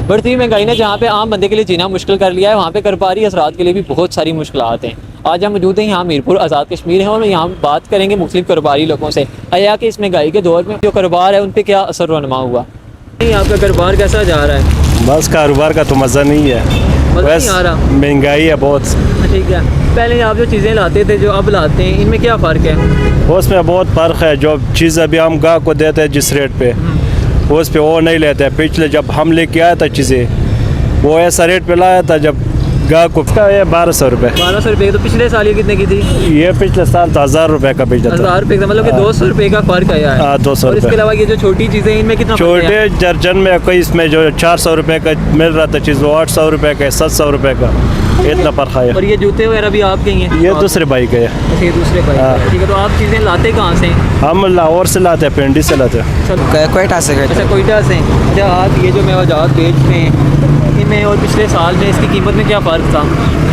बढ़ती हुई महंगाई ने जहाँ पे आम बंदे के लिए जीना मुश्किल कर लिया है, वहाँ पे कारोबारी असरात के लिए भी बहुत सारी मुश्किलात हैं। आज हम मौजूद हैं यहाँ मीरपुर आज़ाद कश्मीर हैं और यहाँ बात करेंगे मुख्तलिफ कारोबारी लोगों से आया कि इस महंगाई के दौर में जो कारोबार है उन पर क्या असर रुनमा हुआ। आपका कारोबार कैसा जा रहा है? बस कारोबार का तो मज़ा नहीं है, बस महंगाई है बहुत। ठीक है, पहले आप जो चीज़ें लाते थे जो अब लाते हैं इनमें क्या फ़र्क है? उसमें बहुत फ़र्क है। जो चीज़ अभी हम गाहक को देते हैं जिस रेट पे उस पे वो नहीं लेते हैं। पिछले जब हम लेके आया था चीज़ें वो ऐसा रेट पे लाया था जब गाहक को का ये 1200 रुपये। 1200 रुपये। तो पिछले साल ये कितने की थी? ये पिछले साल तो 1000 रुपये का बेचा था। 1000 रुपये का, मतलब कि 200 रुपये का फ़र्क आया है। 200 और इसके अलावा ये जो छोटी चीज़ें इनमें कितना? छोटे दर्जन में कोई इसमें जो 400 रुपये का मिल रहा था चीज़ वो 800 रुपये का, 700 रुपये का, इतना फ़र्क है। और ये जूते वगैरह भी आपके ही हैं? ये दूसरे भाई के हैं। ये दूसरे भाई के। ठीक है, तो आप चीज़ें लाते कहाँ से? हम लाहौर से लाते हैं, पिंडी से लाते हैं। कोयटा से। अच्छा, कोयटा से। अच्छा, आप ये जो मेवाजात बेचते हैं इनमें और पिछले साल में इसकी कीमत में क्या फ़र्क था?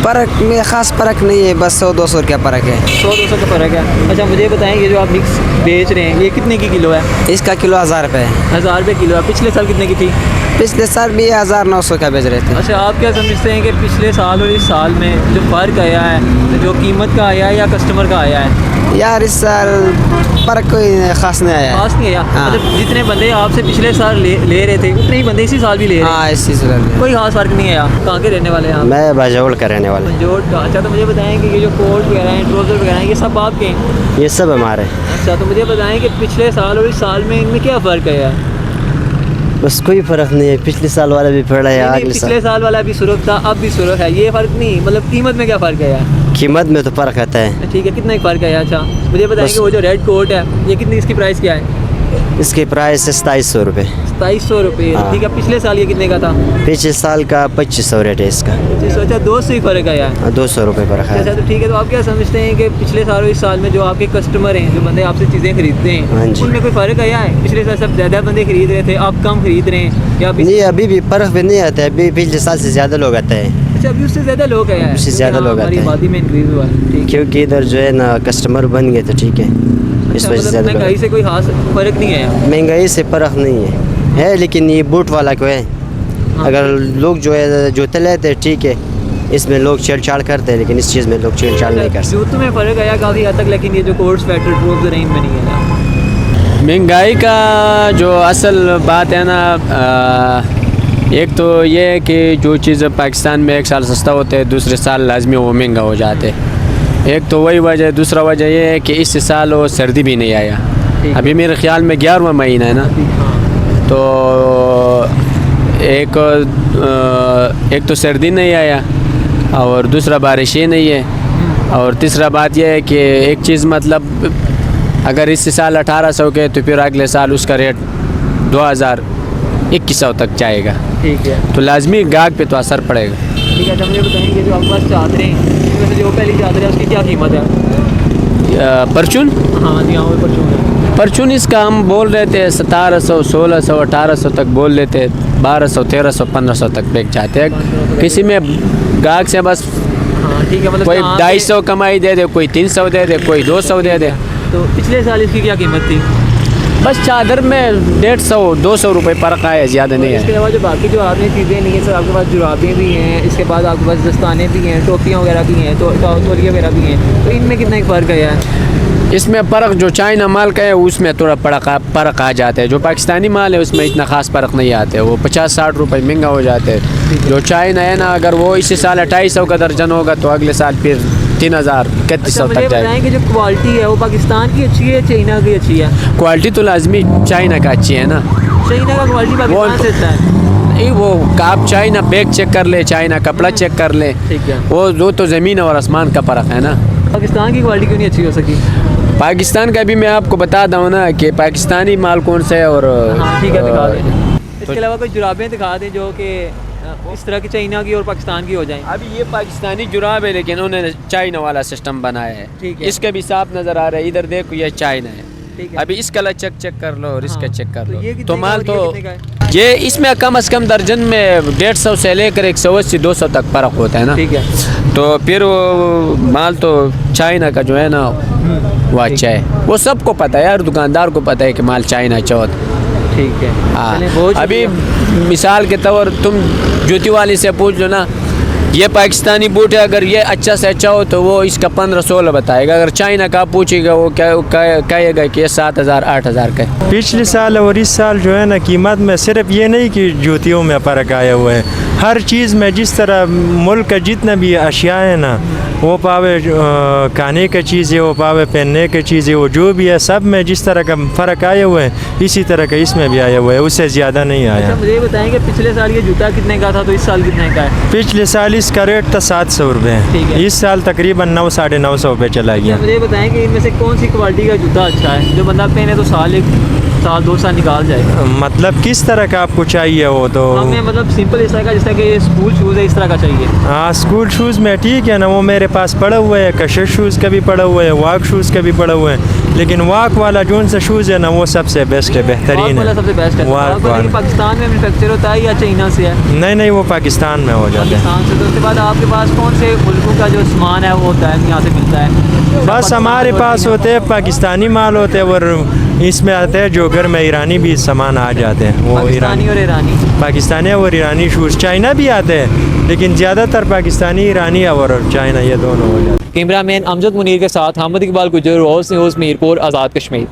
फ़र्क में ख़ास फ़र्क नहीं है, बस 100-200 रुपया फ़र्क है। 100-200 का फ़र्क है। अच्छा, मुझे बताएं ये जो आप मिक्स बेच रहे हैं ये कितने की किलो है? इसका किलो 1000 रुपये है। 1000 रुपये किलो है। पिछले साल कितने की थी? पिछले साल भी 1900 का बेच रहे थे। अच्छा, आप क्या समझते हैं कि पिछले साल और इस साल में जो फ़र्क आया है जो कीमत का आया है या कस्टमर का आया है? यार इस साल फ़र्क कोई ख़ास नहीं आया। खास नहीं आया? हाँ। मतलब जितने बंदे आपसे पिछले साल ले रहे थे उतने ही बंदे इसी साल भी ले रहे हैं? हाँ, इसी साल कोई खास फ़र्क नहीं आया। कहाँ के रहने वाले हैं आप? मैं बाजौल का रहने वाला। पंजोट का। अच्छा, तो मुझे बताएं कि ये जो कोट वगैरह हैं, ट्राउज़र वगैरह हैं, ये सब आपके हैं? ये सब हमारे। अच्छा, तो मुझे बताएं कि पिछले साल और इस साल में इनमें क्या फ़र्क आया है? बस कोई फ़र्क नहीं है, पिछले साल वाला भी पड़ा है, नहीं, पिछले साल वाला भी सुरख था, अब भी सुरख है, ये फ़र्क नहीं। मतलब कीमत में क्या फ़र्क आया? कीमत में तो फ़र्क आता है। ठीक है, कितना एक फ़र्क आया? अच्छा, मुझे बताएं कि वो जो रेड कोट है ये कितनी, इसकी प्राइस क्या है? इसकी प्राइस है 2700 रुपये। 2700 रुपये। हाँ। ठीक है, पिछले साल ये कितने का था? पिछले साल का 2500 रेट है इसका। 2500। अच्छा, 200 ही फ़र्क आया है। 200 रुपये फ़र्क है। अच्छा, तो ठीक है, तो आप क्या समझते हैं कि पिछले साल और इस साल में जो आपके कस्टमर हैं, जो बंदे आपसे चीज़ें खरीदते हैं, हाँ जी, उनमें कोई फ़र्क आया है? पिछले साल सब ज़्यादा बंदे खरीद रहे थे, आप कम खरीद रहे हैं या नहीं, अभी भी फ़र्क भी नहीं आता है। अभी पिछले साल से ज़्यादा लोग आते हैं। अच्छा, अभी उससे ज़्यादा लोग आया है? उससे ज़्यादा लोग आते हैं। आबादी में इंक्रीज़ हुआ है। ठीक है। क्योंकि इधर जो है ना कस्टमर बन गए तो ठीक है, इस अच्छा, वजह से मतलब ज़्यादा महंगाई से कोई खास फ़र्क नहीं आया? महंगाई से फ़र्क नहीं है लेकिन ये बूट वाला को है। हाँ। अगर लोग जो है जूते लेते हैं ठीक है, इसमें लोग छेड़छाड़ करते हैं लेकिन इस चीज़ में लोग छेड़छाड़ नहीं कर सकते। जूतों में फ़र्क आया काफ़ी हद तक, लेकिन ये जो कोट स्वेटर ट्राउज़र हैं इनमें नहीं है। महंगाई का जो असल बात है ना, एक तो ये है कि जो चीज़ पाकिस्तान में एक साल सस्ता होता है दूसरे साल लाजमी वो महंगा हो जाते हैं। एक तो वही वजह है। दूसरा वजह ये है कि इस साल वो सर्दी भी नहीं आया। अभी मेरे ख्याल में 11वां महीना है ना, तो एक तो सर्दी नहीं आया और दूसरा बारिश ही नहीं है। और तीसरा बात यह है कि एक चीज़ मतलब अगर इस साल 1800 के तो फिर अगले साल उसका रेट 2100 तक जाएगा। ठीक है, तो लाजमी गाहक पे तो असर पड़ेगा। ठीक है। तो मुझे बताएंगे जो आपके पास चादरें हैं इनमें से जो पहली चादर है उसकी क्या कीमत है? परचून? हाँ जी, हाँ, वो परचून है। परचून इसका हम बोल रहे थे 1700, 1600, 1800 तक बोल लेते हैं। 1200, 1300, 1500 तक बेच जाते हैं। किसी में गाहक से बस हाँ, ठीक है। मतलब कोई यहाँ 250 कमाई दे दे, कोई 300 दे दे, कोई 200 दे दे। तो पिछले साल इसकी क्या कीमत थी? बस चादर में 150-200 रुपये फ़र्क आया, ज़्यादा नहीं इसके है। अलावा जो बाकी जो आपने चीज़ें नहीं है सर, आपके पास जुराबें भी हैं, इसके बाद आपके पास दस्ताने भी हैं, टोपियाँ वगैरह भी हैं, तौलिए वगैरह भी हैं, तो इनमें कितना एक फ़र्क आया है? इसमें फ़र्क जो चाइना माल का है उसमें थोड़ा फ़र्क आ जाता है। जो पाकिस्तानी माल है उसमें इतना ख़ास फ़र्क नहीं आते, वो 50-60 रुपये महंगा हो जाते हैं। जो चाइना है ना, अगर वो इसी साल 250 का दर्जन होगा तो अगले साल फिर 3000-3100 तक जाएगा। बताएं कि जो क्वालिटी है वो पाकिस्तान की अच्छी है, चाइना की अच्छी है? क्वालिटी तो लाजमी चाइना का अच्छी है ना। चाइना का क्वालिटी पाकिस्तान से अच्छा है? नहीं, वो आप चाइना बैग चेक कर ले, चाइना कपड़ा चेक कर ले, ठीक है। वो तो ज़मीन और आसमान का फ़र्क है ना। पाकिस्तान की क्वालिटी क्यों नहीं अच्छी हो सकी? पाकिस्तान का भी मैं आपको बता दूँ ना कि पाकिस्तानी माल कौन सा है। और हाँ, ठीक है, दिखा दें। इसके अलावा कोई जुराबें दिखा दें जो कि इस तरह की चाइना की और पाकिस्तान की हो जाएं। अभी ये पाकिस्तानी जुराब है लेकिन उन्होंने चाइना वाला सिस्टम बनाया है। ठीक है। इसके भी साफ नज़र आ रहा है, इधर देखो ये चाइना है। ठीक है। अभी इसका चेक कर लो और इसका हाँ। चेक कर तो ये लो कितने तो का माल और तो ये कितने का है? ये इसमें कम से कम दर्जन में 150 से लेकर 180-200 तक फ़र्क होता है ना। ठीक है। तो फिर वो माल तो चाइना का जो है ना वो अच्छा है। वो सबको पता है यार, दुकानदार को पता है कि माल चाइना अच्छा होता है। ठीक है, हाँ चलें, बहुत अभी शुक्रिया। मिसाल के तौर तुम जूती वाली से पूछ लो ना, ये पाकिस्तानी बूट है, अगर ये अच्छा से अच्छा हो तो वो इसका 15-16 बताएगा। अगर चाइना का पूछेगा वो कहेगा कि ये 7,000 8,000 का है। पिछले साल और इस साल जो है ना कीमत में सिर्फ ये नहीं कि जूतियों में फ़र्क आया हुआ है, हर चीज़ में जिस तरह मुल्क का जितना भी अशिया है ना, वो पावे खाने का चीज़ है, वो पावे पहनने की चीज़ है, वो जो भी है सब में जिस तरह का फ़र्क आया हुआ है इसी तरह का इसमें भी आया हुआ है, उससे ज़्यादा नहीं आया। अच्छा मुझे ये बताएंगे पिछले साल ये जूता कितने का था तो इस साल कितने का है? पिछले साल इसका रेट था 700 ठीक रुपये, है। इस साल तकरीबन 900-950 रुपये चला गया। मुझे बताएंगे इनमें से कौन सी क्वालिटी का जूता अच्छा है जो बंदा पहने तो साल 2 साल निकाल जाए? मतलब किस तरह का आपको चाहिए हो तो? हमें मतलब सिंपल इस तरह का, जिस तरह के ये स्कूल शूज़ है इस तरह का चाहिए। हाँ स्कूल शूज़ में ठीक है ना, वो मेरे पास पड़ा हुआ है, कशर शूज़ का भी पड़ा हुआ है, वॉक शूज़ का भी पड़ा हुआ है, लेकिन वॉक वाला जो सा शूज़ है ना वो सबसे बेस्ट है, बेहतरीन वाला है। सबसे बेस्ट है। वॉक वॉक वाला वाला पाकिस्तान में मैन्युफैक्चर होता है या चाइना से है? नहीं वो पाकिस्तान में हो जाता है। पाकिस्तान से। तो उसके बाद आपके पास कौन से मुल्कों का जो सामान है वो होता है यहाँ से मिलता है? बस हमारे पास होते हैं पाकिस्तानी माल होते हैं, और इसमें आते हैं जो घर में ईरानी भी सामान आ जाते हैं, वो पाकिस्तानी और ईरानी। पाकिस्तानी और ईरानी शूज़। चाइना भी आते हैं लेकिन ज़्यादातर पाकिस्तानी, ईरानी और चाइना ये दोनों हो जाते हैं। कैमरामैन अमजद मुनीर के साथ हमद इकबाल गुजर, रोज़ न्यूज़ मीरपुर, आज़ाद कश्मीर।